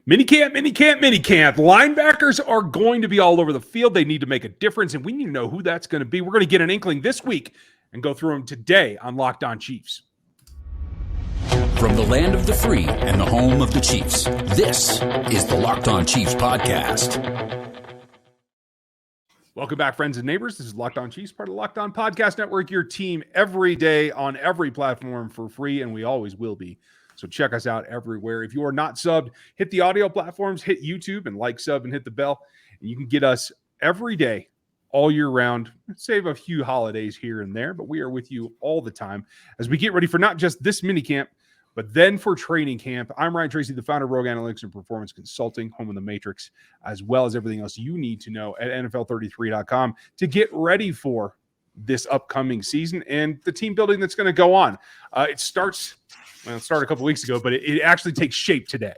Minicamp. Linebackers are going to be all over the field. They need to make a difference, and we need to know who that's going to be. We're going to get an inkling this week and go through them today on Locked On Chiefs. From the land of the free and the home of the Chiefs, this is the Locked On Chiefs podcast. Welcome back, friends and neighbors. This is Locked On Chiefs, part of the Locked On Podcast Network, your team every day on every platform for free, and we always will be. So check us out everywhere. If you are not subbed, hit the audio platforms, hit YouTube, and like, sub, and hit the bell. And you can get us every day, all year round. Save a few holidays here and there, but we are with you all the time as we get ready for not just this minicamp, but then for training camp. I'm Ryan Tracy, the founder of Rogue Analytics and Performance Consulting, home of the Matrix, as well as everything else you need to know at NFL33.com to get ready for this upcoming season and the team building that's going to go on. It started a couple weeks ago, but it actually takes shape today.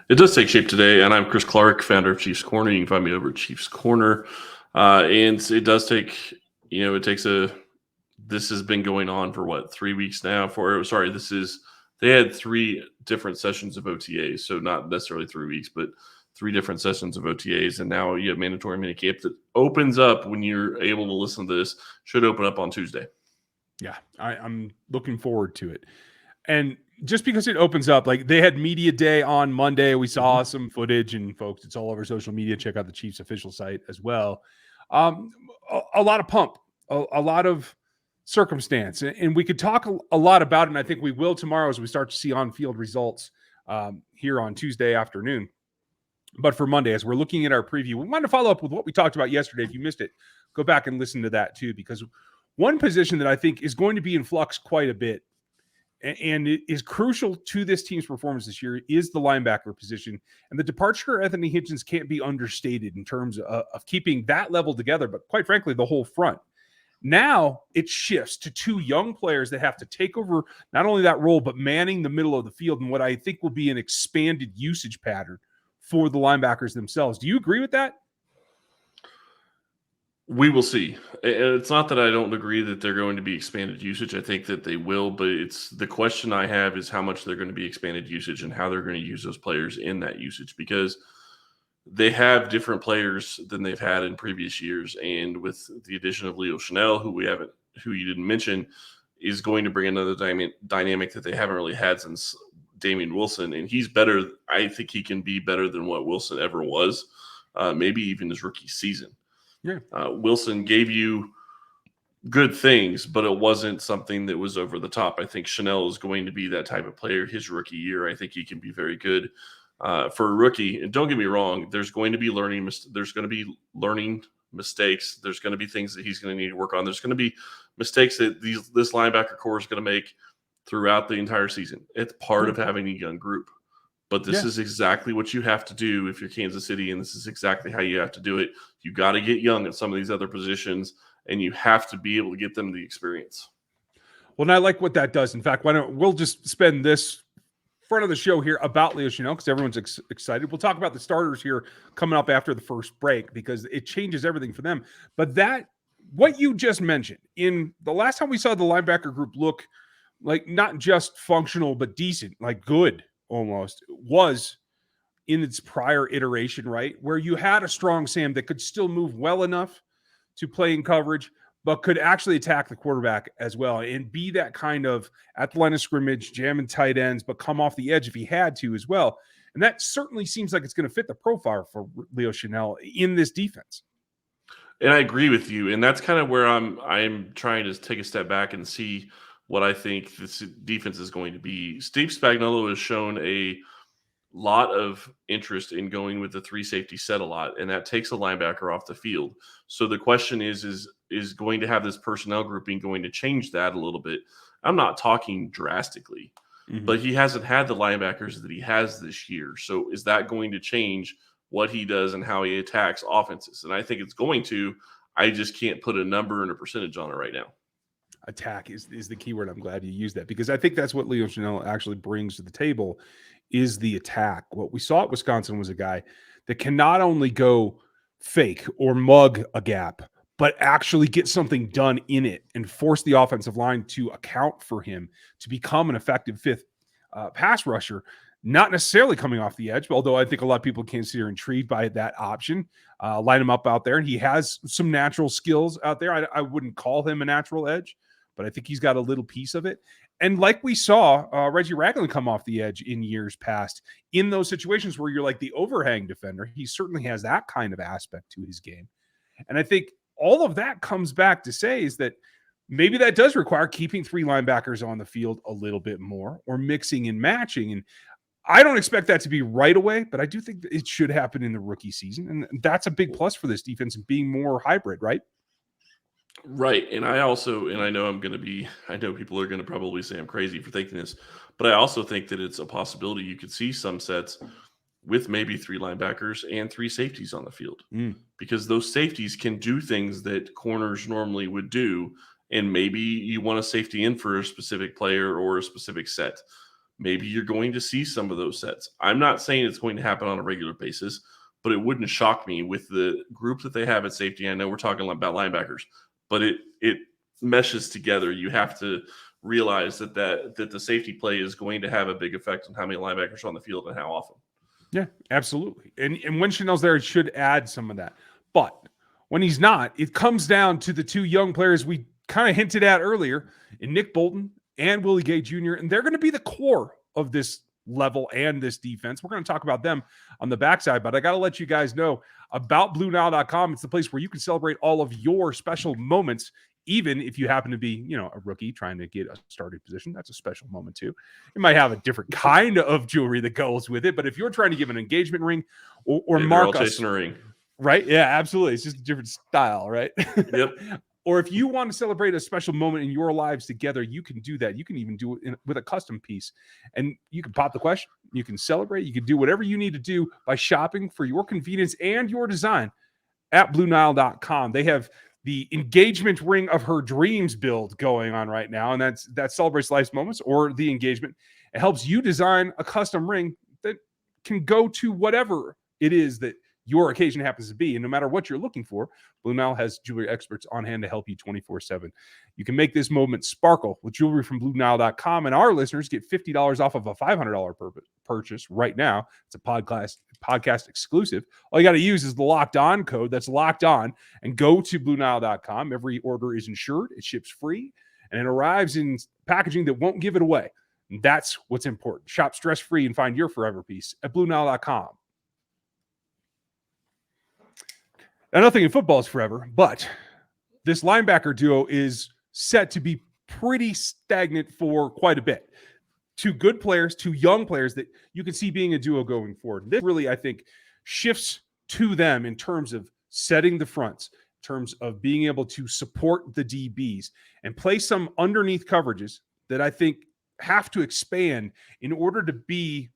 It does take shape today, and I'm Chris Clark, founder of Chiefs Corner. You can find me over at Chiefs Corner. And it does take, this has been going on for 3 weeks now? They had 3 different sessions of OTAs, so not necessarily 3 weeks, but 3 different sessions of OTAs, and now you have mandatory minicamp that opens up when you're able to listen to this. Should open up on Tuesday. Yeah, I'm looking forward to it. And just because it opens up, like they had media day on Monday, we saw some footage, and folks, it's all over social media. Check out the Chiefs official site as well. A lot of pump, a lot of circumstance, and we could talk a lot about it, and I think we will tomorrow as we start to see on-field results here on Tuesday afternoon. But for Monday, as we're looking at our preview, we want to follow up with what we talked about yesterday. If you missed it, go back and listen to that too, because one position that I think is going to be in flux quite a bit and it is crucial to this team's performance this year is the linebacker position. And the departure of Anthony Hitchens can't be understated in terms of keeping that level together, but quite frankly, the whole front. Now it shifts to 2 young players that have to take over not only that role, but manning the middle of the field and what I think will be an expanded usage pattern for the linebackers themselves. Do you agree with that? We will see. It's not that I don't agree that they're going to be expanded usage. I think that they will, but it's the question I have is how much they're going to be expanded usage and how they're going to use those players in that usage, because they have different players than they've had in previous years. And with the addition of Leo Chenal, who you didn't mention, is going to bring another dynamic that they haven't really had since Damian Wilson. And he's better. I think he can be better than what Wilson ever was, maybe even his rookie season. Yeah. Wilson gave you good things, but it wasn't something that was over the top. I think Chenal is going to be that type of player his rookie year. I think he can be very good for a rookie. And don't get me wrong, there's going to be learning mistakes. There's going to be things that he's going to need to work on. There's going to be mistakes that this linebacker core is going to make throughout the entire season. It's part of having a young group. But this is exactly what you have to do if you're Kansas City, and this is exactly how you have to do it. You got to get young at some of these other positions, and you have to be able to get them the experience. Well, and I like what that does. In fact, we'll just spend this front of the show here about Leo Chenal because everyone's excited. We'll talk about the starters here coming up after the first break because it changes everything for them. But what you just mentioned, in the last time we saw the linebacker group look like not just functional but decent, like good, almost, was in its prior iteration, right? Where you had a strong Sam that could still move well enough to play in coverage, but could actually attack the quarterback as well and be that kind of at the line of scrimmage, jamming tight ends, but come off the edge if he had to as well. And that certainly seems like it's going to fit the profile for Leo Chenal in this defense. And I agree with you. And that's kind of where I'm trying to take a step back and see what I think this defense is going to be. Steve Spagnuolo has shown a lot of interest in going with the 3 safety set a lot, and that takes a linebacker off the field. So the question is going to have this personnel grouping going to change that a little bit? I'm not talking drastically, but he hasn't had the linebackers that he has this year. So is that going to change what he does and how he attacks offenses? And I think it's going to. I just can't put a number and a percentage on it right now. Attack is the key word. I'm glad you used that because I think that's what Leo Chenal actually brings to the table is the attack. What we saw at Wisconsin was a guy that can not only go fake or mug a gap, but actually get something done in it and force the offensive line to account for him to become an effective fifth pass rusher. not necessarily coming off the edge, although I think a lot of people consider intrigued by that option. Line him up out there, and he has some natural skills out there. I wouldn't call him a natural edge, but I think he's got a little piece of it. And like we saw Reggie Ragland come off the edge in years past, in those situations where you're like the overhang defender, he certainly has that kind of aspect to his game. And I think all of that comes back to say is that maybe that does require keeping 3 linebackers on the field a little bit more, or mixing and matching. And I don't expect that to be right away, but I do think that it should happen in the rookie season. And that's a big plus for this defense, being more hybrid, right? Right. And I know people are going to probably say I'm crazy for thinking this, but I also think that it's a possibility you could see some sets with maybe 3 linebackers and 3 safeties on the field, because those safeties can do things that corners normally would do. And maybe you want a safety in for a specific player or a specific set. Maybe you're going to see some of those sets. I'm not saying it's going to happen on a regular basis, but it wouldn't shock me with the group that they have at safety. I know we're talking about linebackers, but it meshes together. You have to realize that the safety play is going to have a big effect on how many linebackers are on the field and how often. Yeah, absolutely. And when Chenal's there, it should add some of that. But when he's not, it comes down to the 2 young players we kind of hinted at earlier, in Nick Bolton and Willie Gay Jr., and they're going to be the core of this level and this defense. We're going to talk about them on the backside, but I got to let you guys know about BlueNile.com. It's the place where you can celebrate all of your special moments, even if you happen to be, a rookie trying to get a starting position. That's a special moment too. You might have a different kind of jewelry that goes with it, but if you're trying to give an engagement ring or mark us, chasing a ring, right? Yeah, absolutely. It's just a different style, right? Yep. Or if you want to celebrate a special moment in your lives together, you can do that. You can even do it with a custom piece. And you can pop the question. You can celebrate. You can do whatever you need to do by shopping for your convenience and your design at BlueNile.com. They have the engagement ring of her dreams build going on right now, and that celebrates life's moments or the engagement. It helps you design a custom ring that can go to whatever it is that your occasion happens to be. And no matter what you're looking for, Blue Nile has jewelry experts on hand to help you 24/7. You can make this moment sparkle with jewelry from BlueNile.com, and our listeners get $50 off of a $500 purchase right now. It's a podcast exclusive. All you got to use is the Locked On code. That's Locked On, and go to BlueNile.com. Every order is insured. It ships free, and it arrives in packaging that won't give it away. And that's what's important. Shop stress-free and find your forever piece at BlueNile.com. Now, nothing in football is forever, but this linebacker duo is set to be pretty stagnant for quite a bit. 2 good players, 2 young players that you can see being a duo going forward. This really, I think, shifts to them in terms of setting the fronts, in terms of being able to support the DBs and play some underneath coverages that I think have to expand in order to be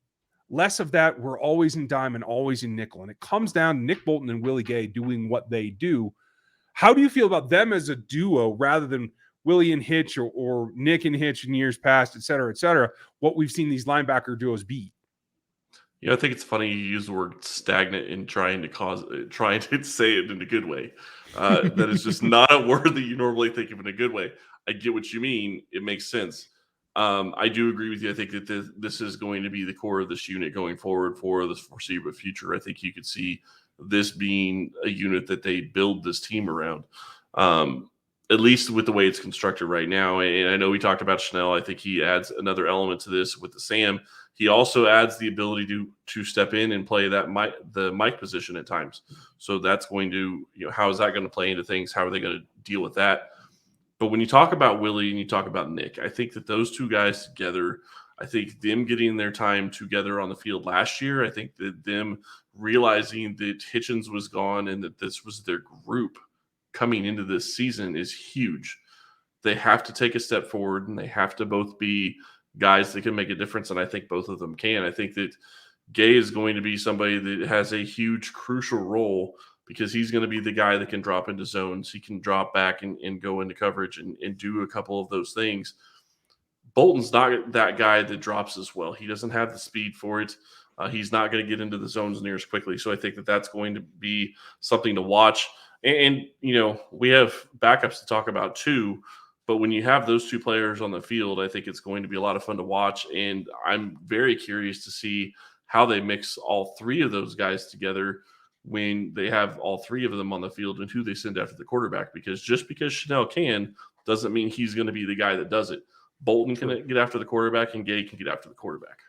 less of that we're always in dime and always in nickel. And it comes down to Nick Bolton and Willie Gay doing what they do. How do you feel about them as a duo rather than Willie and Hitch or Nick and Hitch in years past, et cetera, what we've seen these linebacker duos be? I think it's funny you use the word stagnant in trying to say it in a good way. That is just not a word that you normally think of in a good way. I get what you mean. It makes sense. I do agree with you. I think that this is going to be the core of this unit going forward for the foreseeable future. I think you could see this being a unit that they build this team around, at least with the way it's constructed right now. And I know we talked about Chenal. I think he adds another element to this with the Sam. He also adds the ability to step in and play the Mike position at times. So that's going to, how is that going to play into things? How are they going to deal with that? But when you talk about Willie and you talk about Nick, I think that those 2 guys together, I think them getting their time together on the field last year, I think that them realizing that Hitchens was gone and that this was their group coming into this season is huge. They have to take a step forward, and they have to both be guys that can make a difference, and I think both of them can. I think that Gay is going to be somebody that has a huge, crucial role because he's going to be the guy that can drop into zones. He can drop back and go into coverage and do a couple of those things. Bolton's not that guy that drops as well. He doesn't have the speed for it. He's not going to get into the zones near as quickly. So I think that that's going to be something to watch. And we have backups to talk about too. But when you have those two players on the field, I think it's going to be a lot of fun to watch. And I'm very curious to see how they mix all three of those guys together when they have all three of them on the field and who they send after the quarterback. Because just because Chenal can doesn't mean he's going to be the guy that does it. Bolton can get after the quarterback and Gay can get after the quarterback.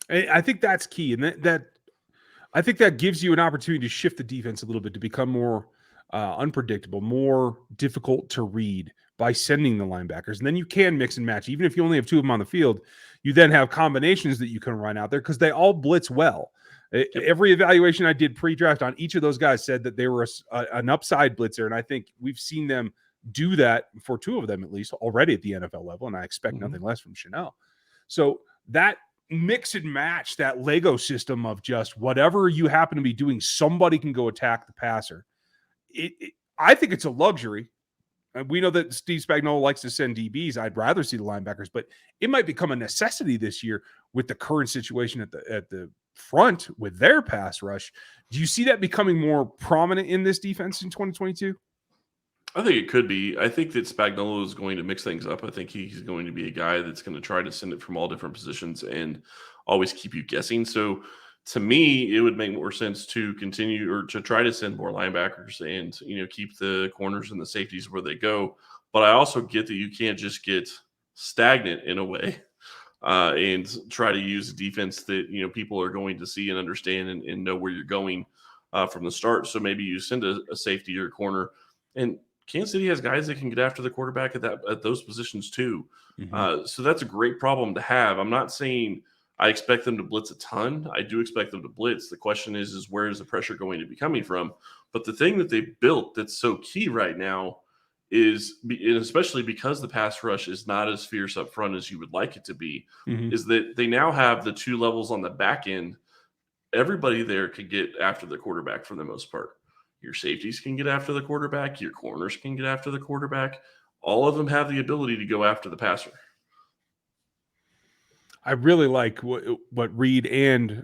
I think that's key. And that I think that gives you an opportunity to shift the defense a little bit to become more unpredictable, more difficult to read by sending the linebackers. And then you can mix and match. Even if you only have two of them on the field, you then have combinations that you can run out there because they all blitz well. Every evaluation I did pre-draft on each of those guys said that they were an upside blitzer. And I think we've seen them do that for two of them, at least already at the NFL level. And I expect nothing less from Chenal. So that mix and match, that Lego system of just whatever you happen to be doing, somebody can go attack the passer. I think it's a luxury. We know that Steve Spagnuolo likes to send DBs. I'd rather see the linebackers, but it might become a necessity this year with the current situation at the front with their pass rush. Do you see that becoming more prominent in this defense in 2022? I think it could be. I think that Spagnuolo is going to mix things up. I think he's going to be a guy that's going to try to send it from all different positions and always keep you guessing. So to me, it would make more sense to continue or to try to send more linebackers and, keep the corners and the safeties where they go. But I also get that you can't just get stagnant in a way and try to use a defense that, people are going to see and understand and know where you're going from the start. So maybe you send a safety or a corner, and Kansas City has guys that can get after the quarterback at those positions too. So that's a great problem to have. I'm not saying I expect them to blitz a ton. I do expect them to blitz. The question is where is the pressure going to be coming from? But the thing that they built that's so key right now is, and especially because the pass rush is not as fierce up front as you would like it to be, is that they now have the two levels on the back end. Everybody there can get after the quarterback for the most part. Your safeties can get after the quarterback. Your corners can get after the quarterback. All of them have the ability to go after the passer. I really like what Reed and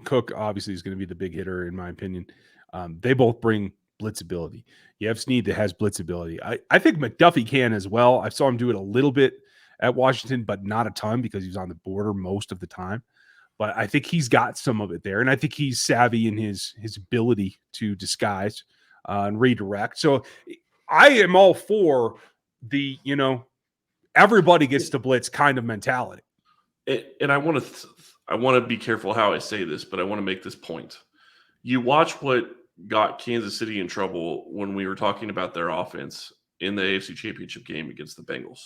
Cook obviously is going to be the big hitter in my opinion. They both bring blitzability. You have Snead that has blitzability. I think McDuffie can as well. I saw him do it a little bit at Washington, but not a ton because he was on the border most of the time. But I think he's got some of it there. And I think he's savvy in his ability to disguise and redirect. So I am all for the, everybody gets to blitz kind of mentality. And I want to be careful how I say this, but I want to make this point. You watch what got Kansas City in trouble when we were talking about their offense in the AFC Championship game against the Bengals.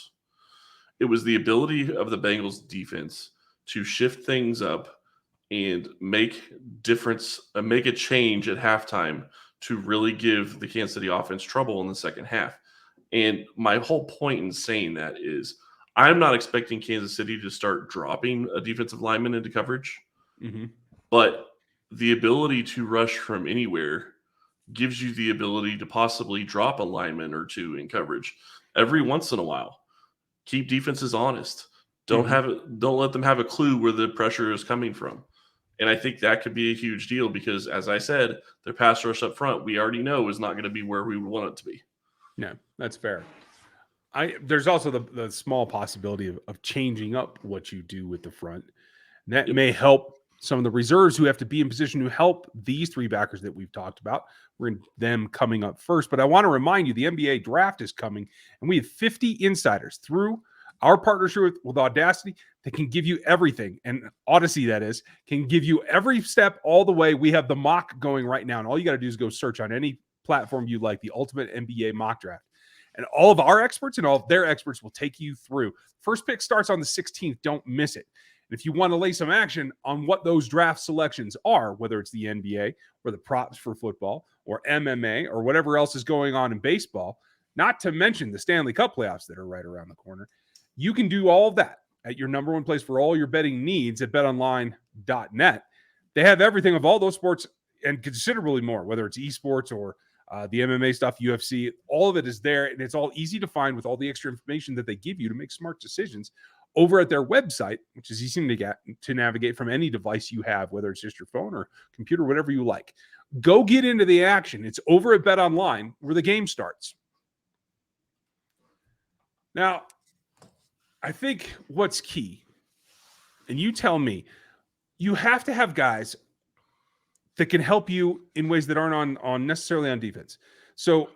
It was the ability of the Bengals defense to shift things up and make a change at halftime to really give the Kansas City offense trouble in the second half. And my whole point in saying that is I'm not expecting Kansas City to start dropping a defensive lineman into coverage, but the ability to rush from anywhere gives you the ability to possibly drop a lineman or two in coverage every once in a while. Keep defenses honest. Don't let them have a clue where the pressure is coming from. And I think that could be a huge deal because, as I said, their pass rush up front, we already know is not going to be where we would want it to be. Yeah, that's fair. There's also the small possibility of changing up what you do with the front. And that may help some of the reserves who have to be in position to help these three backers that we've talked about. We're in them coming up first. But I want to remind you, the NBA draft is coming, and we have 50 insiders through our partnership with Audacity that can give you everything. And Odyssey, that is, can give you every step all the way. We have the mock going right now. And all you got to do is go search on any platform you like, the Ultimate NBA Mock Draft. And all of our experts and all of their experts will take you through. First pick starts on the 16th. Don't miss it. And if you want to lay some action on what those draft selections are, whether it's the NBA or the props for football or MMA or whatever else is going on in baseball, not to mention the Stanley Cup playoffs that are right around the corner, you can do all of that at your number one place for all your betting needs at betonline.net. They have everything of all those sports and considerably more, whether it's esports or the MMA stuff, UFC, all of it is there. And it's all easy to find with all the extra information that they give you to make smart decisions over at their website, which is easy to navigate from any device you have, whether it's just your phone or computer, whatever you like. Go get into the action. It's over at BetOnline where the game starts. Now, I think what's key, and you tell me, you have to have guys that can help you in ways that aren't on necessarily on defense. So,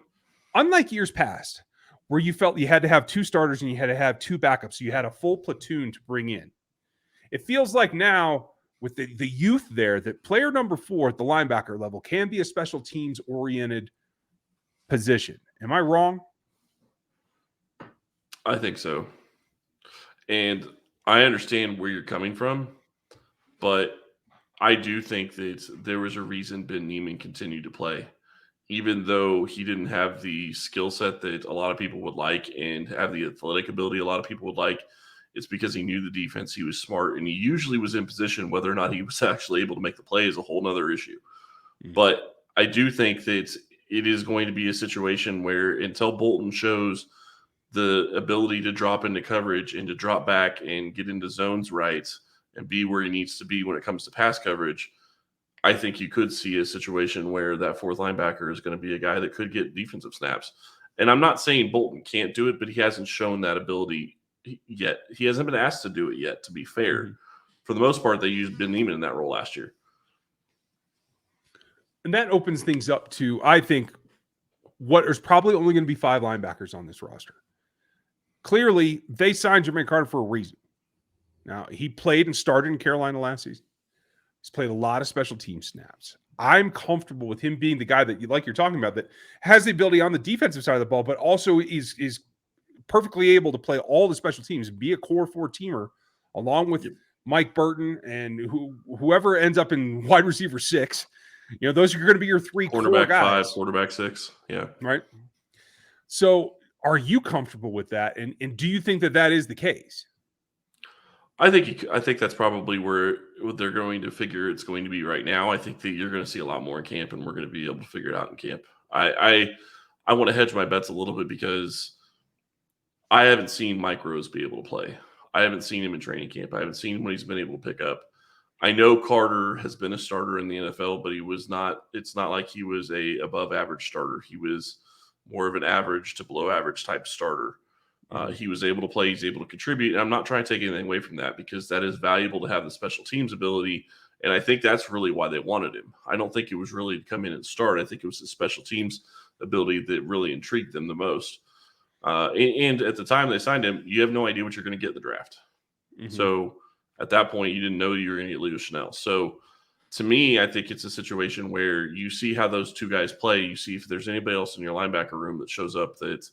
unlike years past, where you felt you had to have 2 starters and you had to have 2 backups, so you had a full platoon to bring in. It feels like now with the youth there that player number 4 at the linebacker level can be a special teams oriented position. Am I wrong? I think so. And I understand where you're coming from, but I do think that there was a reason Ben Neiman continued to play, even though he didn't have the skill set that a lot of people would like and have the athletic ability a lot of people would like. It's because he knew the defense, he was smart, and he usually was in position. Whether or not he was actually able to make the play is a whole nother issue. Mm-hmm. But I do think that it is going to be a situation where until Bolton shows the ability to drop into coverage and to drop back and get into zones right and be where he needs to be when it comes to pass coverage, I think you could see a situation where that 4th linebacker is going to be a guy that could get defensive snaps. And I'm not saying Bolton can't do it, but he hasn't shown that ability yet. He hasn't been asked to do it yet, to be fair. Mm-hmm. For the most part, they used Ben Neiman in that role last year. And that opens things up to, I think, what is probably only going to be 5 linebackers on this roster. Clearly, they signed Jermaine Carter for a reason. Now, he played and started in Carolina last season. He's played a lot of special team snaps. I'm comfortable with him being the guy that, like you're talking about, that has the ability on the defensive side of the ball, but also is perfectly able to play all the special teams, be a core 4-teamer, along with Mike Burton and whoever ends up in wide receiver 6. You know, those are going to be your 3 quarterback core guys. 5, quarterback 6. Yeah. Right. So are you comfortable with that? And do you think that is the case? I think that's probably where they're going to figure it's going to be right now. I think that you're going to see a lot more in camp, and we're going to be able to figure it out in camp. I want to hedge my bets a little bit because I haven't seen Mike Rose be able to play. I haven't seen him in training camp. I haven't seen what he's been able to pick up. I know Carter has been a starter in the NFL, but he was not. It's not like he was a above average starter. He was more of an average to below average type starter. He was able to play. He's able to contribute. And I'm not trying to take anything away from that because that is valuable to have the special teams ability. And I think that's really why they wanted him. I don't think it was really to come in and start. I think it was the special teams ability that really intrigued them the most. And at the time they signed him, you have no idea what you're going to get in the draft. Mm-hmm. So at that point, you didn't know you were going to get Leo Chenal. So to me, I think it's a situation where you see how those 2 guys play. You see if there's anybody else in your linebacker room that shows up that's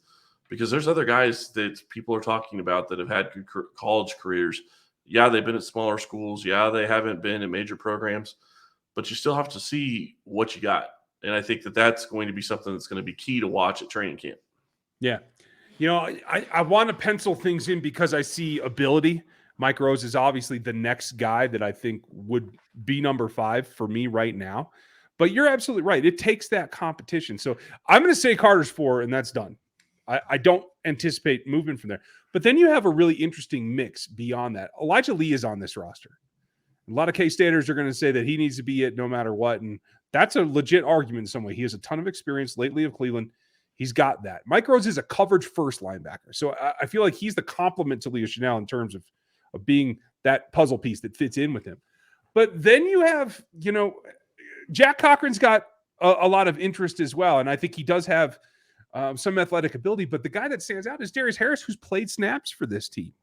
because there's other guys that people are talking about that have had good college careers. Yeah, they've been at smaller schools. Yeah, they haven't been in major programs, but you still have to see what you got. And I think that's going to be something that's going to be key to watch at training camp. Yeah. You know, I want to pencil things in because I see ability. Mike Rose is obviously the next guy that I think would be number 5 for me right now. But you're absolutely right. It takes that competition. So I'm going to say Carter's 4, and that's done. I don't anticipate movement from there. But then you have a really interesting mix beyond that. Elijah Lee is on this roster. A lot of K-Staters are going to say that he needs to be it no matter what. And that's a legit argument in some way. He has a ton of experience lately of Cleveland. He's got that. Mike Rose is a coverage-first linebacker. So I feel like he's the complement to Leo Chenal in terms of being that puzzle piece that fits in with him. But then you have, you know, Jack Cochran's got a lot of interest as well. And I think he does have some athletic ability, but the guy that stands out is Darius Harris, who's played snaps for this team.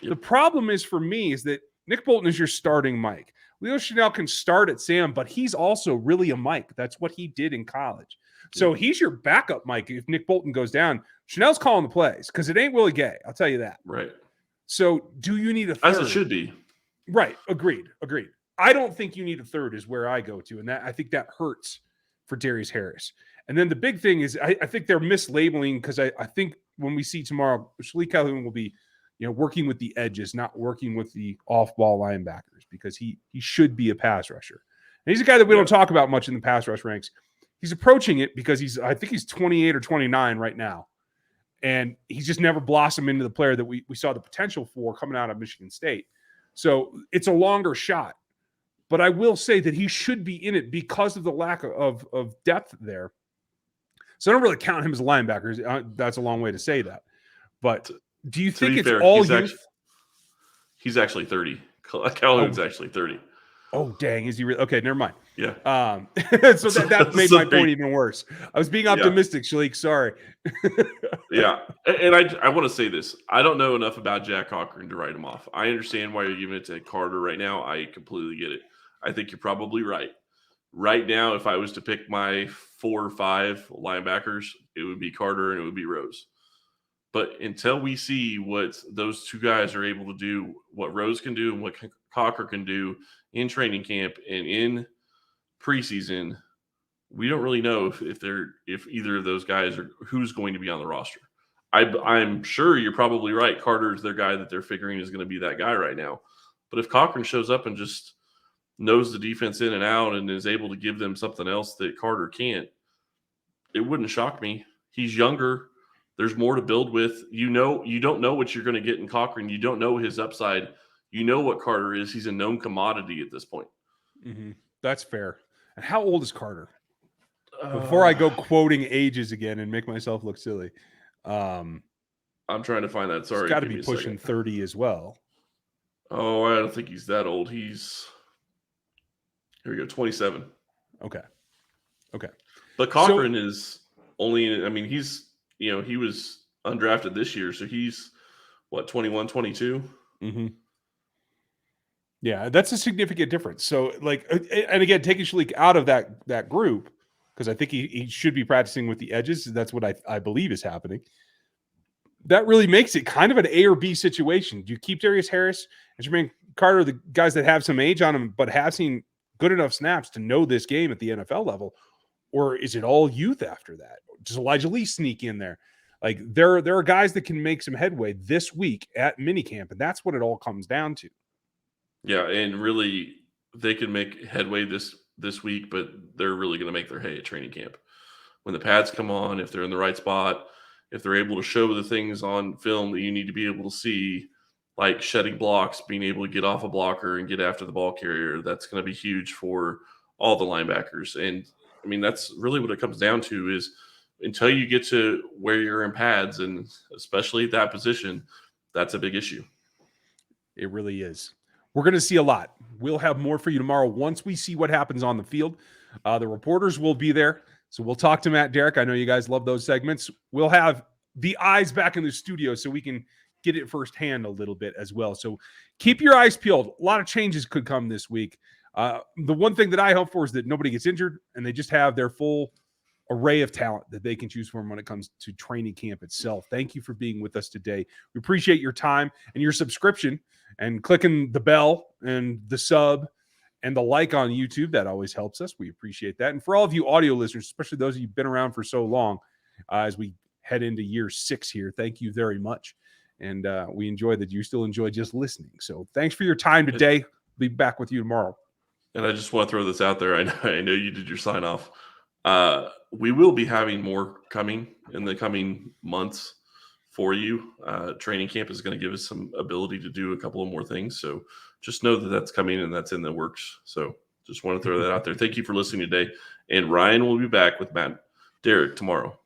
Yep. The problem is for me is that Nick Bolton is your starting Mike. Leo Chenal can start at Sam, but he's also really a Mike. That's what he did in college. Yep. So he's your backup Mike. If Nick Bolton goes down, Chanel's calling the plays because it ain't Willie Gay. I'll tell you that. Right. So do you need a third? As it should be. Right. Agreed. I don't think you need a third is where I go to. And I think that hurts for Darius Harris. And then the big thing is I think they're mislabeling because I think when we see tomorrow, Shalik Calhoun will be, you know, working with the edges, not working with the off-ball linebackers because he should be a pass rusher. And he's a guy that we don't talk about much in the pass rush ranks. He's approaching it because I think he's 28 or 29 right now. And he's just never blossomed into the player that we saw the potential for coming out of Michigan State. So it's a longer shot. But I will say that he should be in it because of the lack of depth there. So I don't really count him as a linebacker. That's a long way to say that. But Do you To think be it's fair, all youth? he's actually 30. Calhoun's actually 30. Oh, dang. Is he really? Okay, never mind. Yeah. So that made my point even worse. I was being optimistic, Shalik. Sorry. Yeah. And I want to say this. I don't know enough about Jack Cochran to write him off. I understand why you're giving it to Carter right now. I completely get it. I think you're probably right. Right now, if I was to pick my 4 or 5 linebackers, it would be Carter and it would be Rose. But until we see what those two guys are able to do, what Rose can do and what Cochran can do in training camp and in preseason, we don't really know if either of those guys are who's going to be on the roster. I'm sure you're probably right. Carter's their guy that they're figuring is going to be that guy right now. But if Cochran shows up and just knows the defense in and out and is able to give them something else that Carter can't, it wouldn't shock me. He's younger. There's more to build with. You don't know what you're going to get in Cochran. You don't know his upside. You know what Carter is. He's a known commodity at this point. Mm-hmm. That's fair. And how old is Carter? Before I go quoting ages again and make myself look silly. I'm trying to find that. Sorry. He's got to be pushing 30 as well. Oh, I don't think he's that old. Here we go, 27. Okay. But Cochran is only, he was undrafted this year, so he's, 21, 22? Mm-hmm. Yeah, that's a significant difference. So, and again, taking Shalik out of that group, because I think he should be practicing with the edges. That's what I believe is happening. That really makes it kind of an A or B situation. Do you keep Darius Harris and Jermaine Carter, the guys that have some age on them, but have seen good enough snaps to know this game at the NFL level? Or is it all youth after that? Does Elijah Lee sneak in there? Like there are guys that can make some headway this week at minicamp, and that's what it all comes down to. Yeah, and really they can make headway this week, but they're really going to make their hay at training camp. When the pads come on, if they're in the right spot, if they're able to show the things on film that you need to be able to see, like shedding blocks, being able to get off a blocker and get after the ball carrier, that's going to be huge for all the linebackers. And that's really what it comes down to is until you get to where you're in pads, and especially that position, that's a big issue. It really is. We're going to see a lot. We'll have more for you tomorrow once we see what happens on the field. The reporters will be there. So we'll talk to Matt, Derek. I know you guys love those segments. We'll have the eyes back in the studio so we can get it firsthand a little bit as well. So keep your eyes peeled. A lot of changes could come this week. The one thing that I hope for is that nobody gets injured and they just have their full array of talent that they can choose from when it comes to training camp itself. Thank you for being with us today. We appreciate your time and your subscription and clicking the bell and the sub and the like on YouTube. That always helps us. We appreciate that. And for all of you audio listeners, especially those of you who've been around for so long, as we head into year 6 here, thank you very much. And we enjoy that you still enjoy just listening. So thanks for your time today. We'll be back with you tomorrow. And I just want to throw this out there. I know you did your sign off. We will be having more coming in the coming months for you. Training camp is going to give us some ability to do a couple of more things. So just know that that's coming and that's in the works. So just want to throw that out there. Thank you for listening today. And Ryan will be back with Matt, Derek tomorrow.